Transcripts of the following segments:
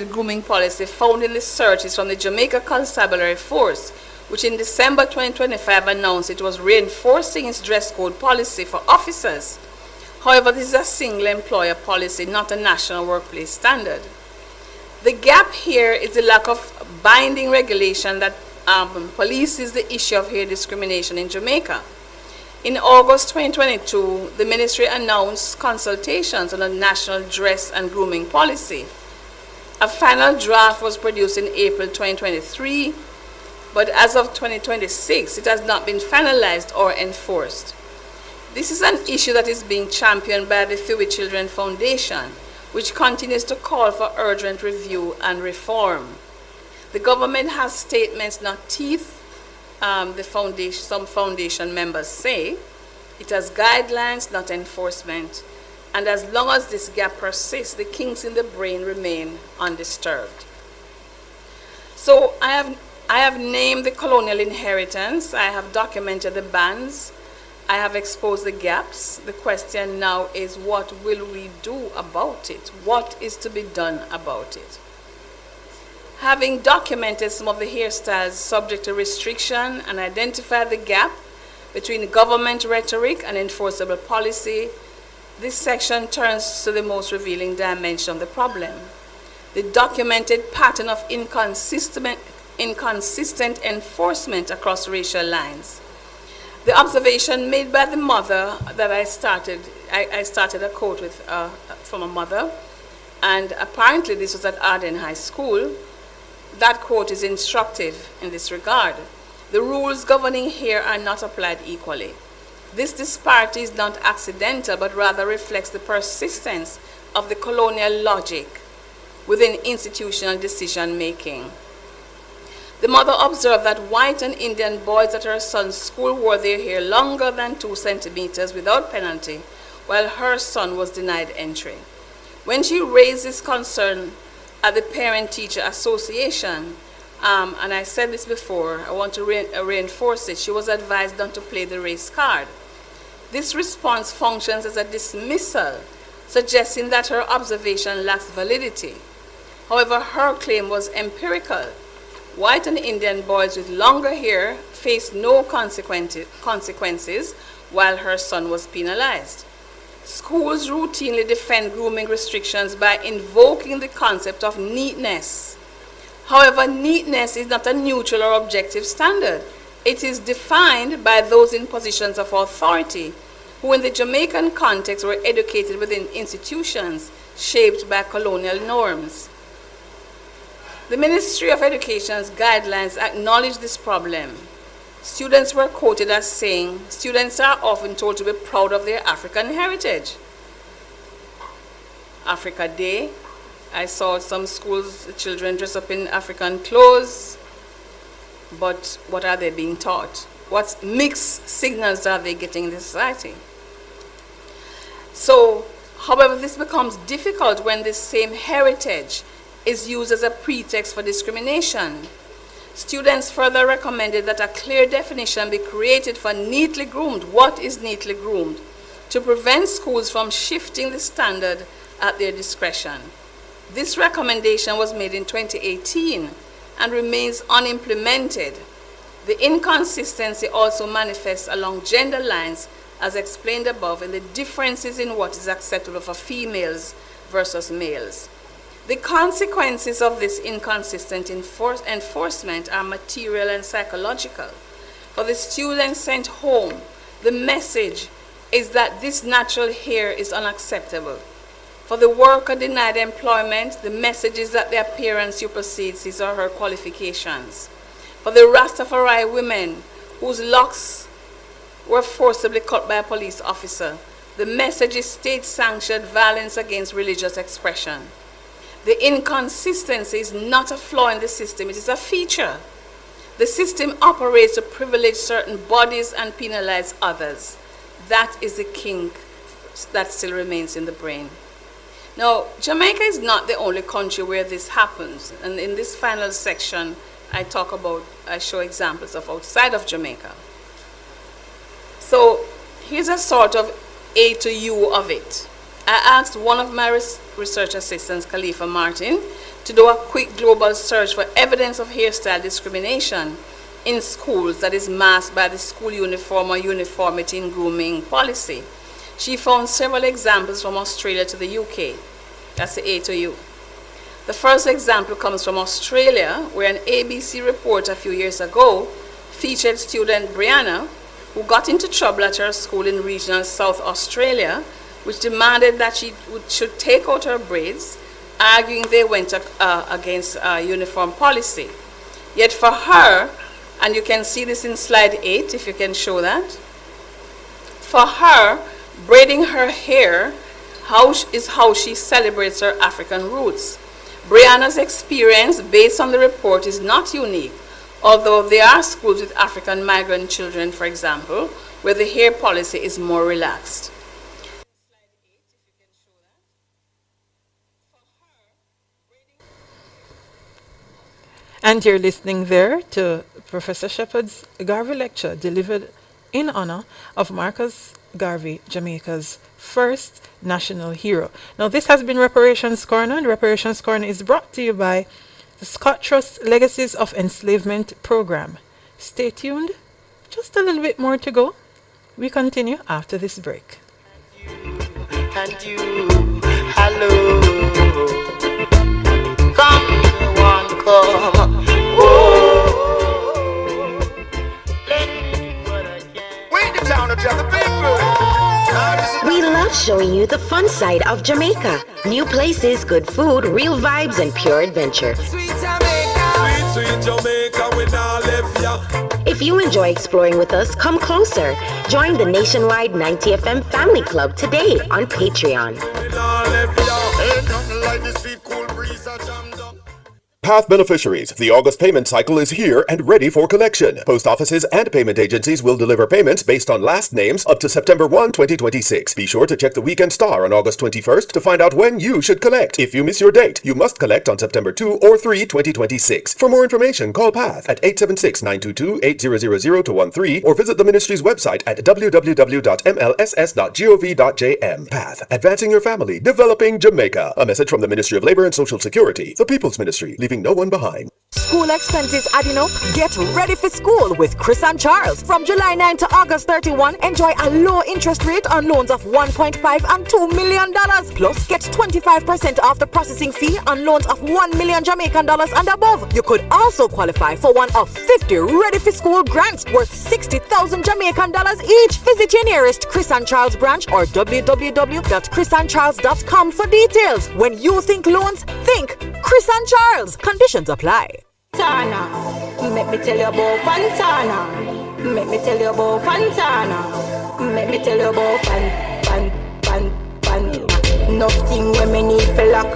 grooming policy found in the searches from the Jamaica Constabulary Force, which in December 2025 announced it was reinforcing its dress code policy for officers. However, this is a single employer policy, not a national workplace standard. The gap here is the lack of binding regulation that polices the issue of hair discrimination in Jamaica. In August 2022, the ministry announced consultations on a national dress and grooming policy. A final draft was produced in April 2023, but as of 2026, it has not been finalized or enforced. This is an issue that is being championed by the Fewy Children Foundation, which continues to call for urgent review and reform. The government has statements, not teeth, some foundation members say. It has guidelines, not enforcement. And as long as this gap persists, the kinks in the brain remain undisturbed. So I have named the colonial inheritance. I have documented the bans. I have exposed the gaps. The question now is, what will we do about it? What is to be done about it? Having documented some of the hairstyles subject to restriction and identified the gap between government rhetoric and enforceable policy, this section turns to the most revealing dimension of the problem: the documented pattern of inconsistent enforcement across racial lines. The observation made by the mother that I started a quote with from a mother, and apparently this was at Arden High School. That quote is instructive in this regard. The rules governing hair are not applied equally. This disparity is not accidental, but rather reflects the persistence of the colonial logic within institutional decision making. The mother observed that white and Indian boys at her son's school wore their hair longer than 2 centimeters without penalty, while her son was denied entry. When she raised this concern at the Parent-Teacher Association, and I said this before, I want to reinforce it, she was advised not to play the race card. This response functions as a dismissal, suggesting that her observation lacks validity. However, her claim was empirical. White and Indian boys with longer hair faced no consequences, while her son was penalized. Schools routinely defend grooming restrictions by invoking the concept of neatness. However, neatness is not a neutral or objective standard. It is defined by those in positions of authority, who in the Jamaican context were educated within institutions shaped by colonial norms. The Ministry of Education's guidelines acknowledge this problem. Students were quoted as saying, students are often told to be proud of their African heritage. Africa Day, I saw some schools, children dress up in African clothes, but what are they being taught? What mixed signals are they getting in the society? So, however, this becomes difficult when this same heritage is used as a pretext for discrimination. Students further recommended that a clear definition be created for neatly groomed. What is neatly groomed? To prevent schools from shifting the standard at their discretion. This recommendation was made in 2018 and remains unimplemented. The inconsistency also manifests along gender lines, as explained above, in the differences in what is acceptable for females versus males. The consequences of this inconsistent enforcement are material and psychological. For the students sent home, the message is that this natural hair is unacceptable. For the worker denied employment, the message is that their appearance supersedes his or her qualifications. For the Rastafari women whose locks were forcibly cut by a police officer, the message is state-sanctioned violence against religious expression. The inconsistency is not a flaw in the system, it is a feature. The system operates to privilege certain bodies and penalize others. That is the kink that still remains in the brain. Now, Jamaica is not the only country where this happens. And in this final section, I show examples of outside of Jamaica. So here's a sort of A to U of it. I asked one of my research assistants, Khalifa Martin, to do a quick global search for evidence of hairstyle discrimination in schools that is masked by the school uniform or uniformity in grooming policy. She found several examples from Australia to the UK. That's the A to U. The first example comes from Australia, where an ABC report a few years ago featured student Brianna, who got into trouble at her school in regional South Australia, which demanded that she should take out her braids, arguing they went against uniform policy. Yet for her, and you can see this in slide 8, if you can show that, for her, braiding her hair is how she celebrates her African roots. Brianna's experience, based on the report, is not unique, although there are schools with African migrant children, for example, where the hair policy is more relaxed. And you're listening there to Professor Shepherd's Garvey lecture delivered in honor of Marcus Garvey, Jamaica's first national hero. Now, this has been Reparations Corner, and Reparations Corner is brought to you by the Scott Trust Legacies of Enslavement program. Stay tuned. Just a little bit more to go. We continue after this break. And you, hello. Come, one, come. Oh, let me do what I can. We the town of the people. We love showing you the fun side of Jamaica. New places, good food, real vibes, and pure adventure. Sweet Jamaica. Sweet Jamaica, we not left ya. If you enjoy exploring with us, come closer. Join the nationwide 90 FM Family Club today on Patreon. We not left ya. Ain't nothing like the sweet cool breeze that jammed up. Path beneficiaries, the August payment cycle is here and ready for collection. Post offices and payment agencies will deliver payments based on last names up to September 1, 2026. Be sure to check the Weekend Star on August 21st to find out when you should collect. If you miss your date, you must collect on September 2 or 3, 2026. For more information, call Path at 876-922-8000-13 or visit the ministry's website at www.mlss.gov.jm. Path, advancing your family, developing Jamaica. A message from the Ministry of Labor and Social Security, the People's Ministry, leaving no one behind. School expenses adding up? Get ready for school with Chris and Charles. From July 9 to August 31, enjoy a low interest rate on loans of $1.5 and $2 million. Plus, get 25% off the processing fee on loans of $1 million Jamaican dollars and above. You could also qualify for one of 50 ready for school grants worth 60,000 Jamaican dollars each. Visit your nearest Chris and Charles branch or www.chrisandcharles.com for details. When you think loans, think Chris and Charles. Conditions apply. Fantana, make me tell you about Fantana. Make me tell you about Fantana. Make me tell you about Fan. Nothing when me need for luck.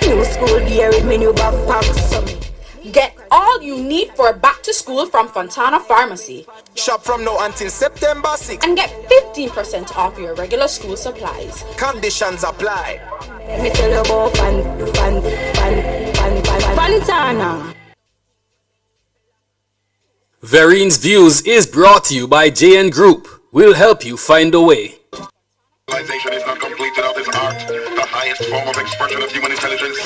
New school gear with me new backpack. Get all you need for back to school from Fontana Pharmacy. Shop from now until September 6th. And get 15% off your regular school supplies. Conditions apply. Let me tell you about Fantana. Varian's Views is brought to you by JN Group. We'll help you find a way. Civilization is not complete without this art, the highest form of expression of human intelligence.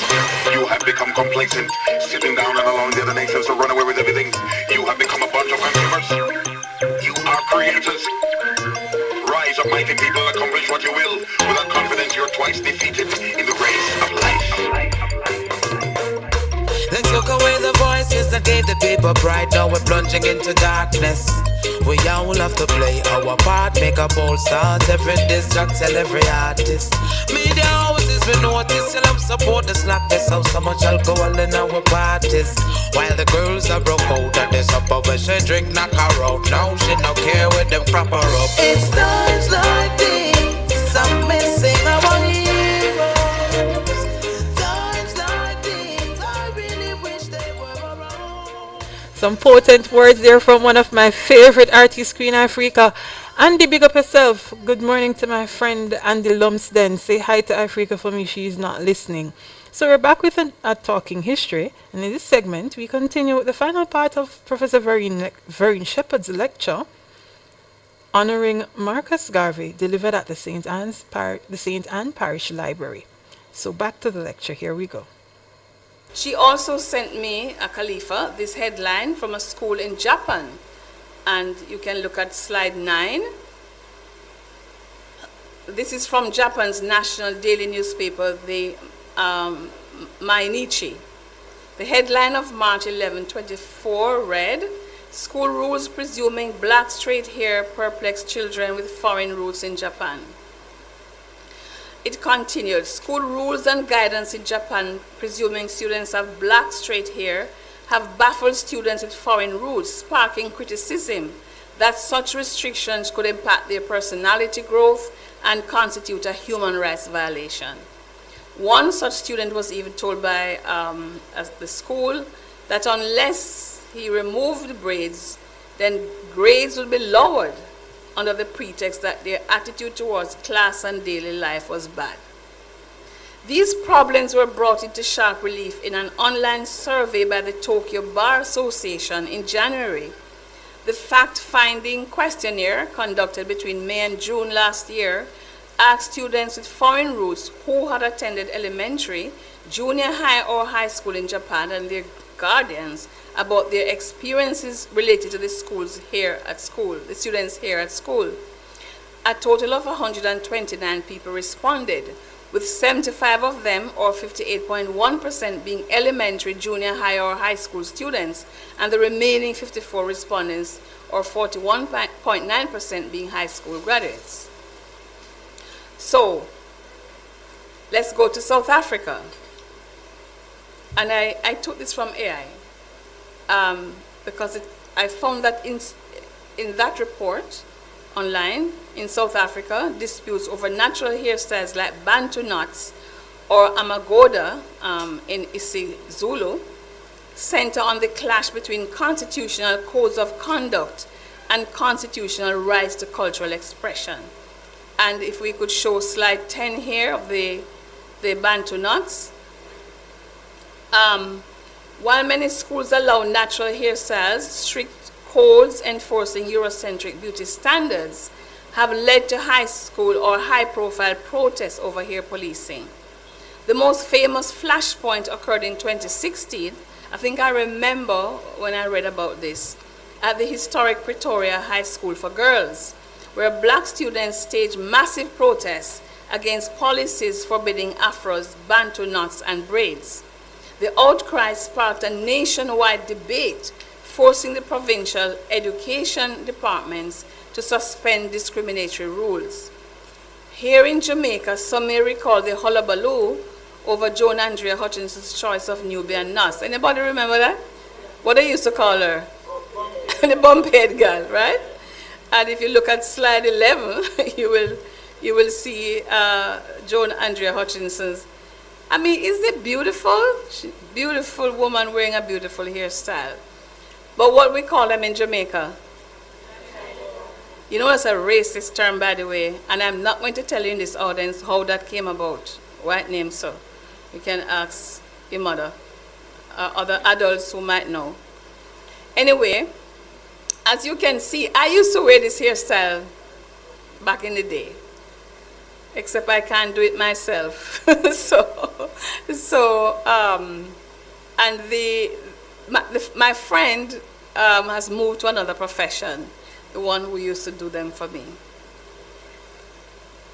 You have become complacent, sitting down and allowing the other nations to run away with everything. You have become a bunch of consumers. You are creators. Rise up, mighty people, accomplish what you will. Without confidence, you're twice defeated in the race of life. They took away the voices that gave the people pride. Now we're plunging into darkness. We all have to play our part, make a bold start. Every diss track, tell every artist. Media houses, we notice, still have support the slackness of so much alcohol in our parties. While the girls are broke out at this upper where she drink, knock her out. Now she no care with them crop her up. It's times like this, I'm missing our heroes. Times like this, I really wish they were around. Some potent words there from one of my favorite artists, Queen Africa. Andy, big up yourself. Good morning to my friend Andy Lumsden. Say hi to Africa for me. She's not listening. So we're back with a Talking History. And in this segment, we continue with the final part of Professor Vereen Shepherd's lecture honoring Marcus Garvey, delivered at the St. Anne Parish Library. So back to the lecture. Here we go. She also sent me, a Khalifa, this headline from a school in Japan. And you can look at slide 9. This is from Japan's national daily newspaper, the Mainichi. The headline of March 11, 24 read, "School rules presuming black straight hair perplex children with foreign roots in Japan." It continued, "School rules and guidance in Japan presuming students have black straight hair have baffled students with foreign roots, sparking criticism that such restrictions could impact their personality growth and constitute a human rights violation." One such student was even told by the school that unless he removed the braids, then grades would be lowered under the pretext that their attitude towards class and daily life was bad. These problems were brought into sharp relief in an online survey by the Tokyo Bar Association in January. The fact-finding questionnaire conducted between May and June last year asked students with foreign roots who had attended elementary, junior high, or high school in Japan and their guardians about their experiences related to the students here at school. A total of 129 people responded, with 75 of them, or 58.1%, being elementary, junior high, or high school students, and the remaining 54 respondents, or 41.9%, being high school graduates. So, let's go to South Africa. And I took this from AI because I found that in that report online, in South Africa, disputes over natural hairstyles like Bantu knots or Amagoda in isiZulu center on the clash between constitutional codes of conduct and constitutional rights to cultural expression. And if we could show slide 10 here of the Bantu knots. While many schools allow natural hairstyles, strict codes enforcing Eurocentric beauty standards have led to high school or high-profile protests over hair policing. The most famous flashpoint occurred in 2016. I think I remember when I read about this at the historic Pretoria High School for Girls, where black students staged massive protests against policies forbidding afros, Bantu knots, and braids. The outcry sparked a nationwide debate, forcing the provincial education departments to suspend discriminatory rules. Here in Jamaica, some may recall the hullabaloo over Joan Andrea Hutchinson's choice of Nubian knots. Anybody remember that? What they used to call her? The bump-head girl, right? And if you look at slide 11, you will see Joan Andrea Hutchinson's. I mean, isn't it beautiful? Beautiful woman wearing a beautiful hairstyle. But what we call them in Jamaica? You know, it's a racist term, by the way, and I'm not going to tell you in this audience how that came about. White name, so you can ask your mother, other adults who might know. Anyway, as you can see, I used to wear this hairstyle back in the day, except I can't do it myself. And my friend has moved to another profession, the one who used to do them for me.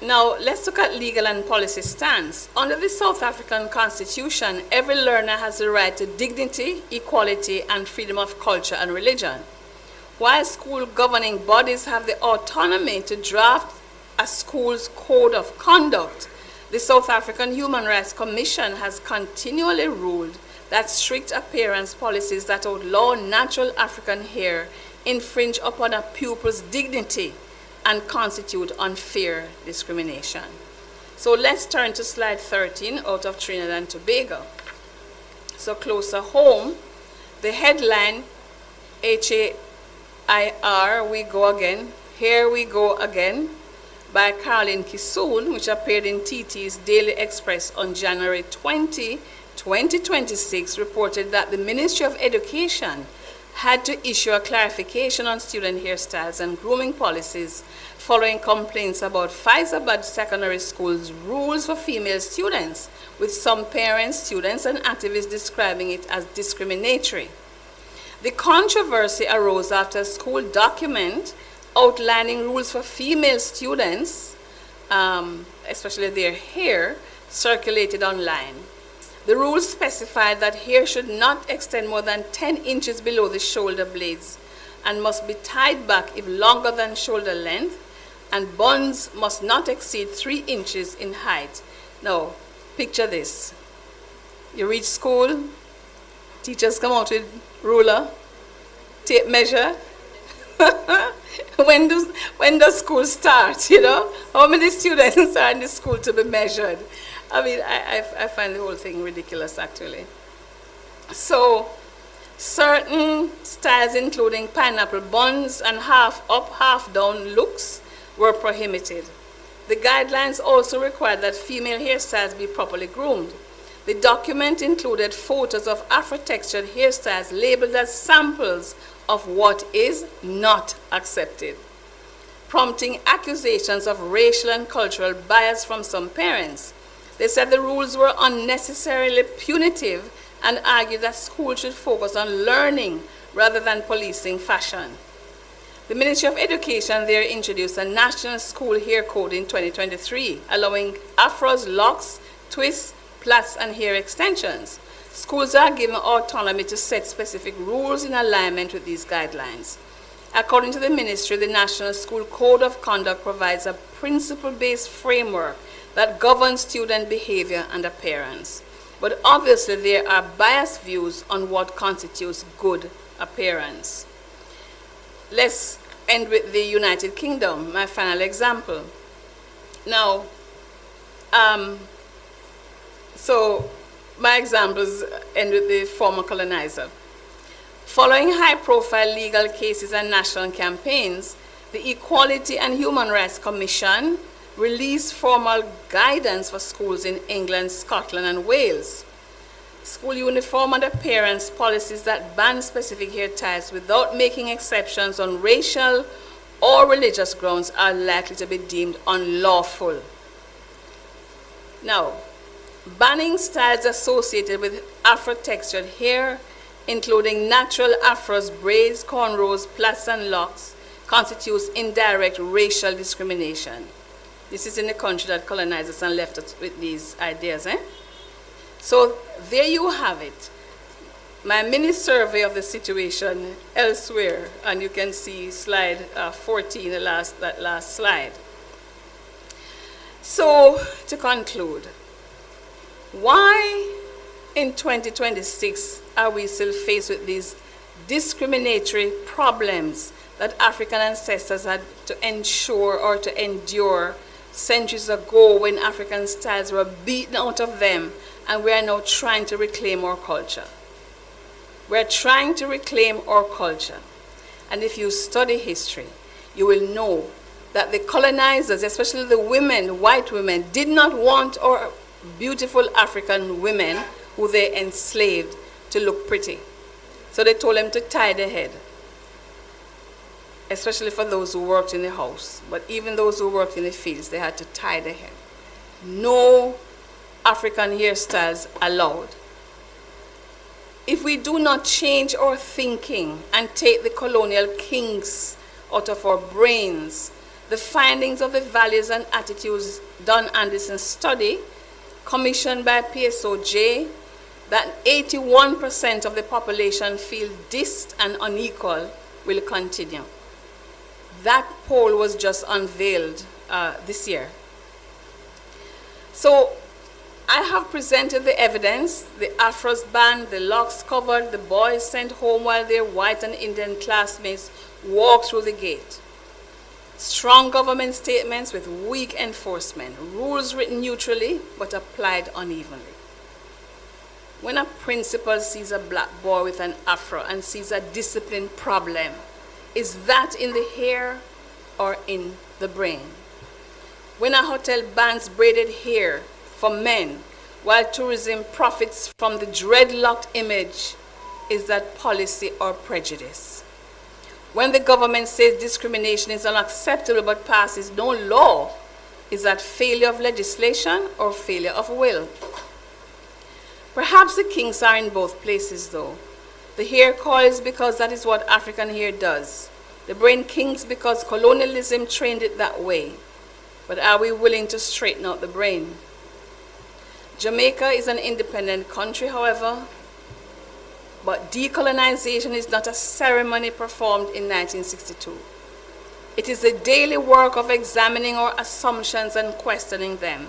Now, let's look at legal and policy stance. Under the South African Constitution, every learner has the right to dignity, equality, and freedom of culture and religion. While school governing bodies have the autonomy to draft a school's code of conduct, the South African Human Rights Commission has continually ruled that strict appearance policies that outlaw natural African hair infringe upon a pupil's dignity and constitute unfair discrimination. So let's turn to slide 13 out of Trinidad and Tobago. So closer home, the headline, HAIR, we go again, here we go again, by Caroline Kisoon, which appeared in TT's Daily Express on January 20, 2026, reported that the Ministry of Education had to issue a clarification on student hairstyles and grooming policies following complaints about Faizabad Secondary School's rules for female students, with some parents, students, and activists describing it as discriminatory. The controversy arose after a school document outlining rules for female students, especially their hair, circulated online. The rules specified that hair should not extend more than 10 inches below the shoulder blades and must be tied back if longer than shoulder length, and buns must not exceed 3 inches in height. Now, picture this. You reach school, teachers come out with ruler, tape measure. When does school start, you know? How many students are in the school to be measured? I mean, I find the whole thing ridiculous, actually. So, certain styles, including pineapple buns and half up, half down looks, were prohibited. The guidelines also required that female hairstyles be properly groomed. The document included photos of Afro-textured hairstyles labeled as samples of what is not accepted, prompting accusations of racial and cultural bias from some parents. They said the rules were unnecessarily punitive and argued that schools should focus on learning rather than policing fashion. The Ministry of Education there introduced a national school hair code in 2023, allowing afros, locks, twists, plaits, and hair extensions. Schools are given autonomy to set specific rules in alignment with these guidelines. According to the ministry, the National School Code of Conduct provides a principle-based framework that governs student behavior and appearance. But obviously, there are biased views on what constitutes good appearance. Let's end with the United Kingdom, my final example. Now, so my examples end with the former colonizer. Following high-profile legal cases and national campaigns, the Equality and Human Rights Commission released formal guidance for schools in England, Scotland, and Wales. School uniform and appearance policies that ban specific hair ties without making exceptions on racial or religious grounds are likely to be deemed unlawful. Now, banning styles associated with Afro-textured hair, including natural afros, braids, cornrows, plaits, and locks, constitutes indirect racial discrimination. This is in the country that colonized us and left us with these ideas. So there you have it. My mini survey of the situation elsewhere, and you can see slide 14, that last slide. So to conclude, why in 2026 are we still faced with these discriminatory problems that African ancestors had to ensure or to endure centuries ago when African styles were beaten out of them, and we are now trying to reclaim our culture? We're trying to reclaim our culture. And if you study history, you will know that the colonizers, especially the women, white women, did not want our beautiful African women who they enslaved to look pretty. So they told them to tie their head, especially for those who worked in the house. But even those who worked in the fields, they had to tie their hair. No African hairstyles allowed. If we do not change our thinking and take the colonial kinks out of our brains, the findings of the values and attitudes Don Anderson's study, commissioned by PSOJ, that 81% of the population feel dissed and unequal, will continue. That poll was just unveiled this year. So I have presented the evidence: the afros banned, the locks covered, the boys sent home while their white and Indian classmates walked through the gate. Strong government statements with weak enforcement, rules written neutrally but applied unevenly. When a principal sees a black boy with an afro and sees a discipline problem, is that in the hair or in the brain? When a hotel bans braided hair for men, while tourism profits from the dreadlocked image, is that policy or prejudice. When the government says discrimination is unacceptable but passes no law, is that failure of legislation or failure of will? Perhaps the kings are in both places though. The hair coils because that is what African hair does. The brain kings because colonialism trained it that way. But are we willing to straighten out the brain? Jamaica is an independent country, however, but decolonization is not a ceremony performed in 1962. It is the daily work of examining our assumptions and questioning them.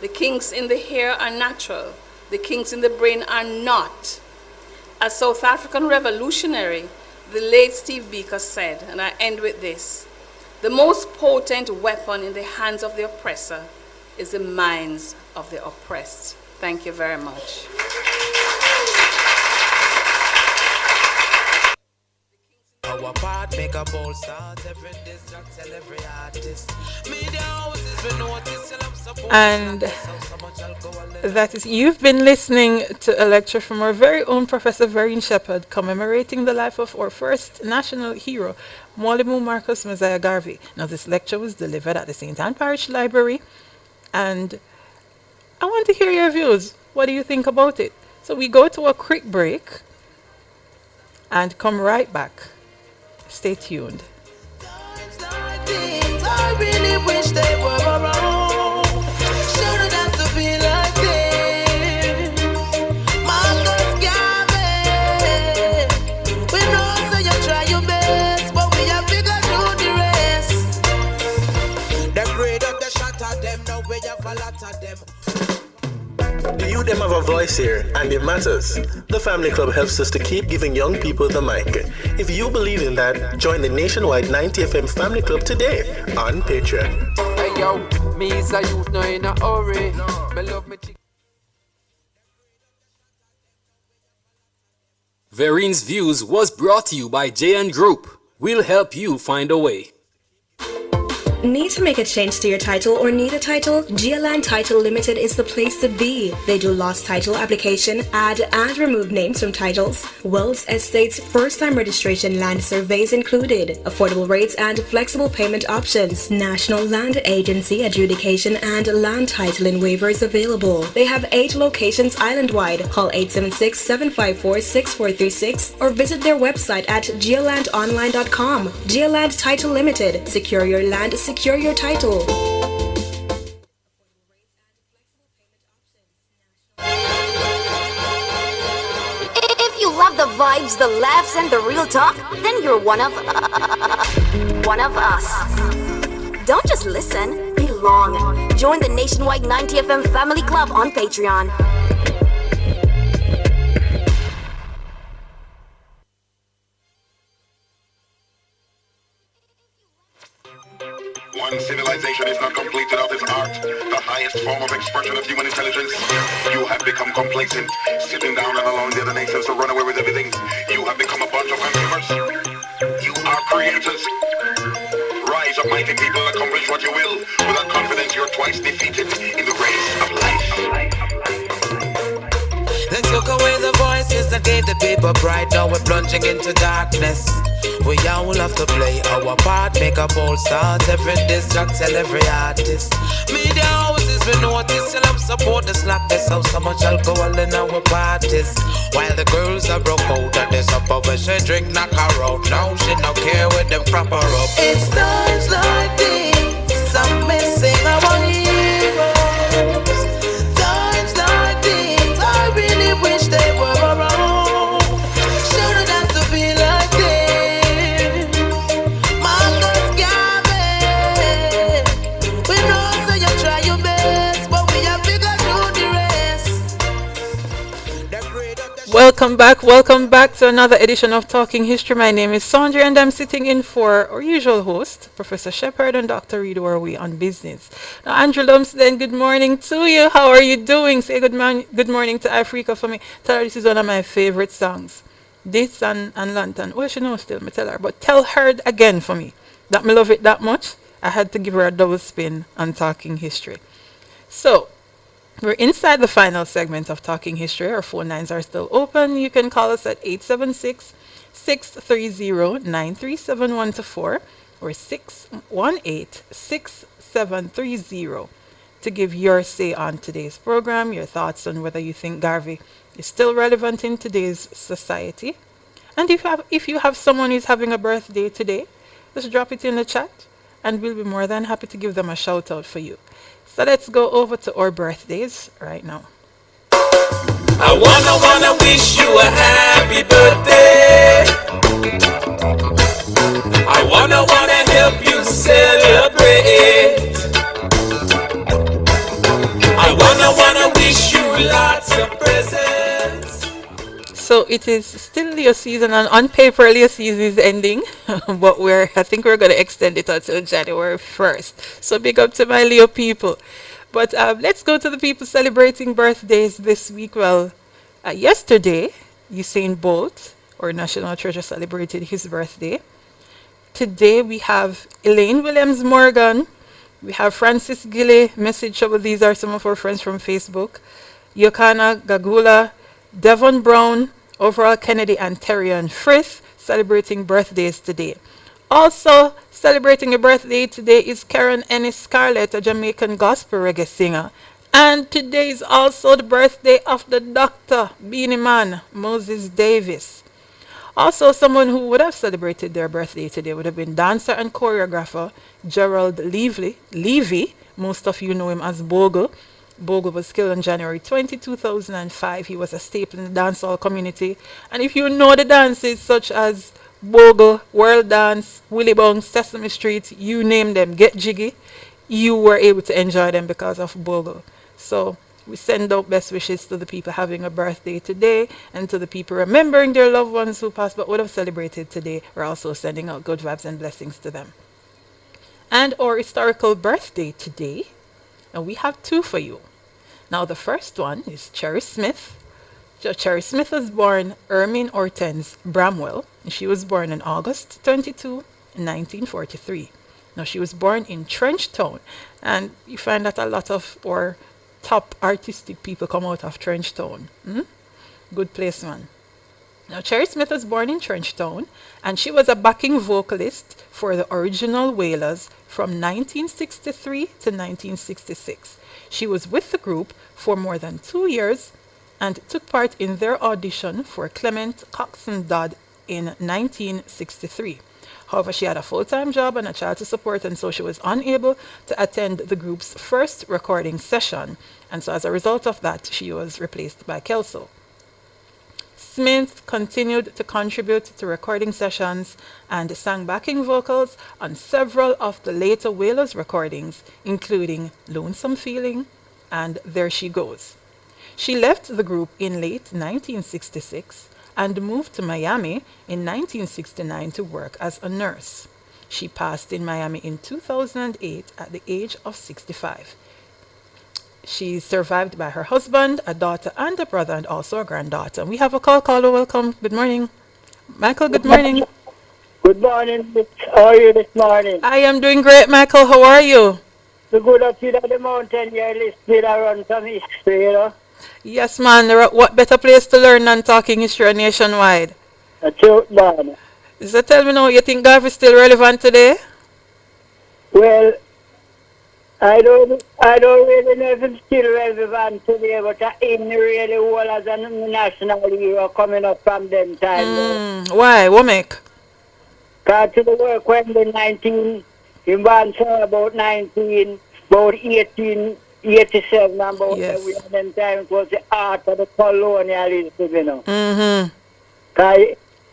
The kinks in the hair are natural. The kinks in the brain are not. As South African revolutionary, the late Steve Biko said, and I end with this, the most potent weapon in the hands of the oppressor is the minds of the oppressed. Thank you very much. Our part make a bold start. Every district, tell every artist. Media houses we notice, tell them support. And that is, you've been listening to a lecture from our very own Professor Vereen Shepherd commemorating the life of our first national hero, Mwalimu Marcus Mosiah Garvey. Now, this lecture was delivered at the St. Anne Parish Library, and I want to hear your views. What do you think about it? So we go to a quick break and come right back. Stay tuned. I really wish they were around. Shouldn't have to be like this. Marcus Garvey, we know say you try your best, but we have figured through the rest. The grade of the shot at them, now we have a lot of them. Do you them have a voice here and it matters? The Family Club helps us to keep giving young people the mic. If you believe in that, join the nationwide 90 FM Family Club today on Patreon. Hey yo, me is a youth now in a hurry. Me love me Vereen's Views was brought to you by JN Group. We'll help you find a way. Need to make a change to your title or need a title? GLand Title Limited is the place to be. They do lost title application, add and remove names from titles, wills, estates, first-time registration, land surveys included, affordable rates and flexible payment options, National Land Agency adjudication and land titling waivers available. They have 8 locations island-wide. Call 876-754-6436 or visit their website at glandonline.com. GLand Title Limited. Secure your land, secure your title. If you love the vibes, the laughs, and the real talk, then you're one of us. Don't just listen, belong. Join the nationwide 90 FM Family Club on Patreon. One civilization is not complete without its art, the highest form of expression of human intelligence. You have become complacent, sitting down and allowing the other nations to run away with everything. You have become a bunch of consumers. You are creators. Rise up, mighty people, accomplish what you will. Without confidence, you're twice defeated in the race of life. They took away the voices that gave the people pride. Now we're plunging into darkness. We all have to play our part, make a bold start. Every district, tell every artist. Media houses, we notice, tell them support the slackness of so much alcohol in our parties. While the girls are broke out and there's a when she drink, knock her out. Now she no care with them crop her up. It's times like this, I'm missing our heroes. Times like this, I really wish they were around. Shouldn't have to be like this. Welcome back to another edition of Talking History. My name is Sandra and I'm sitting in for our usual host, Professor Shepherd and Dr. Reed Warwe on business. Now, Andrew Lumsden, good morning to you. How are you doing? Say good morning to Africa for me. Tell her this is one of my favorite songs. This and Lantern. Well, she knows still, me tell her. But tell her again for me that me love it that much. I had to give her a double spin on Talking History. So, We're inside the final segment of Talking History. Our phone lines are still open. You can call us at 876-630-9371 or 618-6730 to give your say on today's program, your thoughts on whether you think Garvey is still relevant in today's society. And if you have someone who's having a birthday today, just drop it in the chat and we'll be more than happy to give them a shout out for you. So let's go over to our birthdays right now. I wanna wish you a happy birthday. I wanna help you celebrate. I wanna wish you lots of presents. So it is still Leo season, and on paper Leo season is ending, but I think we're going to extend it until January 1st. So big up to my Leo people. But let's go to the people celebrating birthdays this week. Well, yesterday, Usain Bolt, our national treasure, celebrated his birthday. Today we have Elaine Williams Morgan. We have Francis Gilly, Message Trouble. These are some of our friends from Facebook. Yokana Gagula, Devon Brown, Overall Kennedy, and Terrian Frith celebrating birthdays today. Also celebrating a birthday today is Karen Ennis Scarlett, a Jamaican gospel reggae singer. And today is also the birthday of the Dr. Beanie Man, Moses Davis. Also, someone who would have celebrated their birthday today would have been dancer and choreographer Gerald Levy. Most of you know him as Bogle. Bogle was killed on January 20, 2005. He was a staple in the dancehall community. And if you know the dances such as Bogle, World Dance, Willie Bong, Sesame Street, you name them, Get Jiggy, you were able to enjoy them because of Bogle. So we send out best wishes to the people having a birthday today and to the people remembering their loved ones who passed but would have celebrated today. We're also sending out good vibes and blessings to them. And our historical birthday today, and we have two for you. Now the first one is Cherry Smith. Cherry Smith was born Ermine Hortense Bramwell, and she was born on August 22, 1943. Now she was born in Trenchtown, and you find that a lot of our top artistic people come out of Trenchtown. Good place, man. Now Cherry Smith was born in Trenchtown, and she was a backing vocalist for the original Wailers from 1963 to 1966. She was with the group for more than 2 years and took part in their audition for Clement Coxon Dodd in 1963. However, she had a full-time job and a child to support, and so she was unable to attend the group's first recording session. And so as a result of that, she was replaced by Kelso. Smith continued to contribute to recording sessions and sang backing vocals on several of the later Wailers recordings, including Lonesome Feeling and There She Goes. She left the group in late 1966 and moved to Miami in 1969 to work as a nurse. She passed in Miami in 2008 at the age of 65. She's survived by her husband, a daughter, and a brother, and also a granddaughter. We have a caller. Welcome. Good morning. Michael, good morning. Good morning. How are you this morning? I am doing great, Michael. How are you? The good up here at the mountain, you're listening around some history, you know? Yes, man. What better place to learn than Talking History nationwide? A truth, man. So tell me now, you think Garvey is still relevant today? Well, I don't really know if it's still relevant today, but in really well as a national hero coming up from them time. Why? What make? Because to the work when the 19, he born for about 1887, about yes. them time it was the art of the colonialism, you know. Mm-hmm.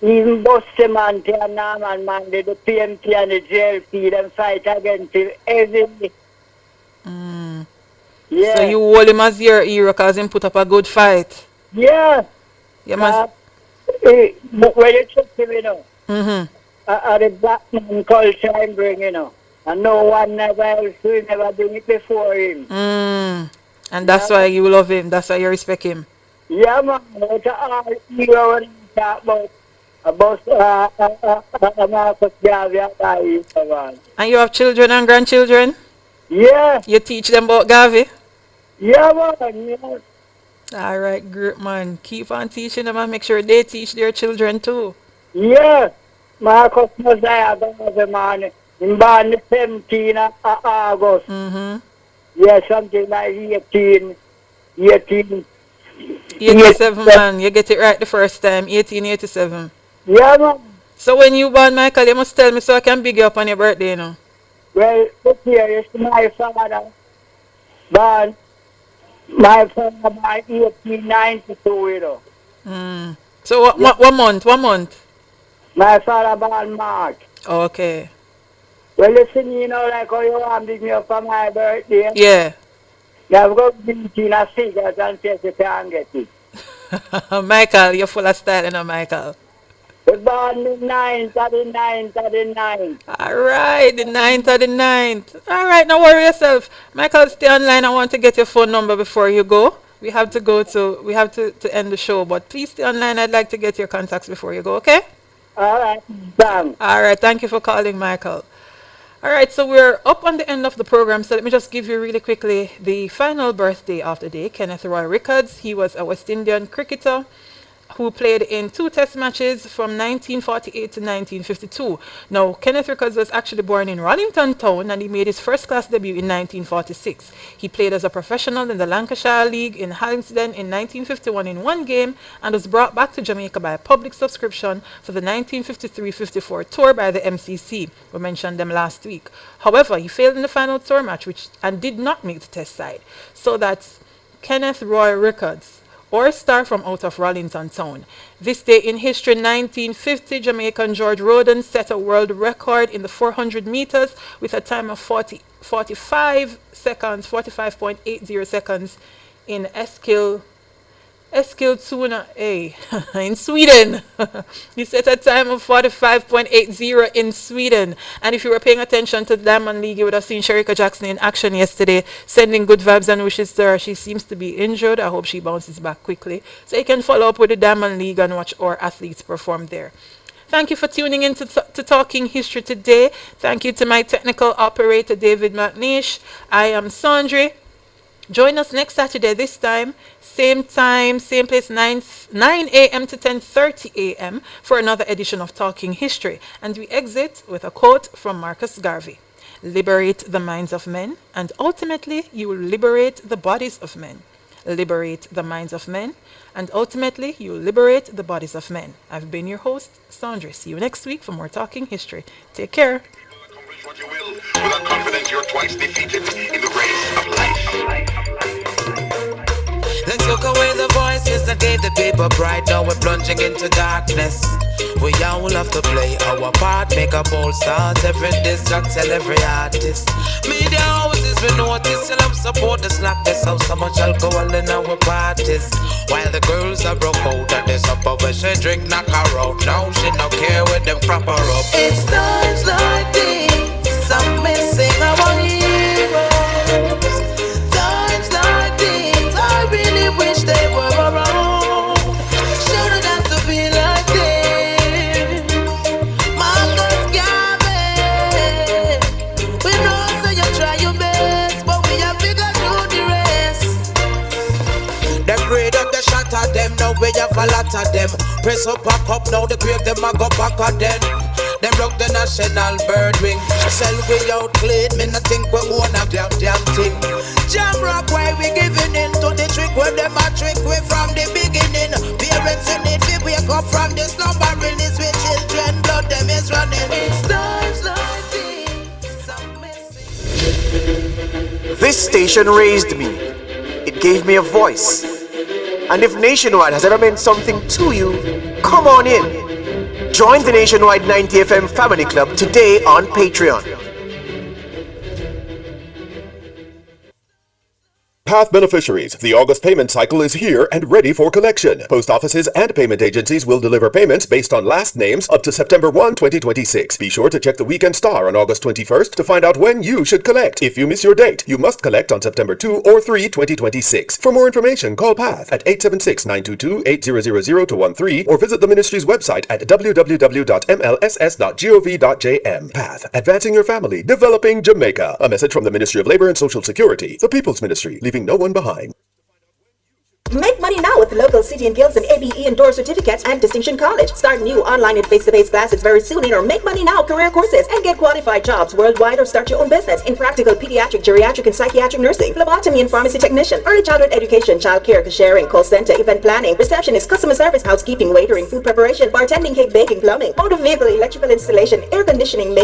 Even Bustamante and Norman Manley, the PMP and the JLP, them fight against him every day. Yeah. So you hold him as your hero because him put up a good fight? Yeah. You must... But when you check him, you know, the black man culture him bring, you know, and no one never bring it before him. And that's why you love him, that's why you respect him. Yeah, man. It's all hero when you talk about Marcus Garvey. And you have children and grandchildren? Yeah. You teach them about Garvey? Yeah, man. Yeah. All right, great man. Keep on teaching them and make sure they teach their children too. Yeah. Marcus Mosiah, the man. In born the 17th of August. Mm-hmm. Yeah, something like 18. 87, man. You get it right the first time. 1887. Yeah, man. So when you born, Michael, you must tell me so I can big you up on your birthday, you know. Well, look here, it's my father. Born, my father born 1892, you know. So what month? What month? My father born March. Okay. Well, listen, you know, like how you want to big me up for my birthday. Yeah. You have got to give it in a figures and see if you can get it. Michael, you're full of style, you know, Michael. We're born the 9th of the 9th of the 9th. All right, the 9th of the 9th. All right, no worry yourself. Michael, stay online. I want to get your phone number before you go. We have to end the show, but please stay online. I'd like to get your contacts before you go, okay? All right, bam. All right, thank you for calling, Michael. All right, so we're up on the end of the program, so let me just give you really quickly the final birthday of the day, Kenneth Roy Rickards. He was a West Indian cricketer who played in 2 test matches from 1948 to 1952. Now, Kenneth Rickards was actually born in Rollington Town, and he made his first class debut in 1946. He played as a professional in the Lancashire League in Harlesden in 1951 in 1 game, and was brought back to Jamaica by public subscription for the 1953-54 tour by the MCC. We mentioned them last week. However, he failed in the final tour match and did not make the test side. So that's Kenneth Roy Rickards, or star from out of Rollington Town. This day in history, 1950, Jamaican George Roden set a world record in the 400 meters with a time of 45.80 seconds in Eskilstuna in Sweden. He set a time of 45.80 in Sweden. And if you were paying attention to the Diamond League, you would have seen Shericka Jackson in action yesterday, sending good vibes and wishes to her. She seems to be injured. I hope she bounces back quickly. So you can follow up with the Diamond League and watch our athletes perform there. Thank you for tuning in to Talking History today. Thank you to my technical operator, David McNeish. I am Sandri. Join us next Saturday, this time, same place, 9 a.m. to 10:30 a.m. for another edition of Talking History. And we exit with a quote from Marcus Garvey. Liberate the minds of men, and ultimately you will liberate the bodies of men. Liberate the minds of men, and ultimately you will liberate the bodies of men. I've been your host, Sandra. See you next week for more Talking History. Take care. What you will. Without confidence, you're twice defeated in the race of life. They took away the voices that gave the people pride. Now we're plunging into darkness. We all have to play our part, make a bold start. Every disc track, tell every artist. Media houses, we notice, still have support the slackness. How so much alcohol in our parties. While the girls are broke out and this up over she drink, knock her out. Now she no care when them crap her up. It's times like this I'm missing our heroes. Times like this I really wish they were around. Shouldn't have to be like this. Marcus Garvey, we know so you try your best, but we have figured out the rest. Them grade up the shot at them, now we have a lot of them. Press up, back up, now the grave them a go back at them. Them broke the national bird wing. Sell we out clean, me not think we own a damn thing. Jam rock, why we giving in to the trick where them a trick we from the beginning. Parents in need to wake up from this slumber release with children, blood them is running. It's times like this. This station raised me. It gave me a voice. And if Nationwide has ever meant something to you, come on in. Join the Nationwide 90 FM Family Club today on Patreon. Path beneficiaries, the August payment cycle is here and ready for collection. Post offices and payment agencies will deliver payments based on last names up to September 1, 2026. Be sure to check the Weekend Star on August 21st to find out when you should collect. If you miss your date, you must collect on September 2 or 3, 2026. For more information, call Path at 876-922-8000-13 or visit the ministry's website at www.mlss.gov.jm. Path, advancing your family, developing Jamaica. A message from the Ministry of Labor and Social Security, the People's Ministry, leaving leaving no one behind. Make money now with local City and Guilds and ABE endorsed certificates and Distinction College. Start new online and face-to-face classes very soon in our Make Money Now career courses and get qualified jobs worldwide or start your own business in practical pediatric, geriatric, and psychiatric nursing, phlebotomy and pharmacy technician, early childhood education, child care, cashiering, call center, event planning, receptionist, customer service, housekeeping, waitering, food preparation, bartending, cake baking, plumbing, motor vehicle, electrical installation, air conditioning,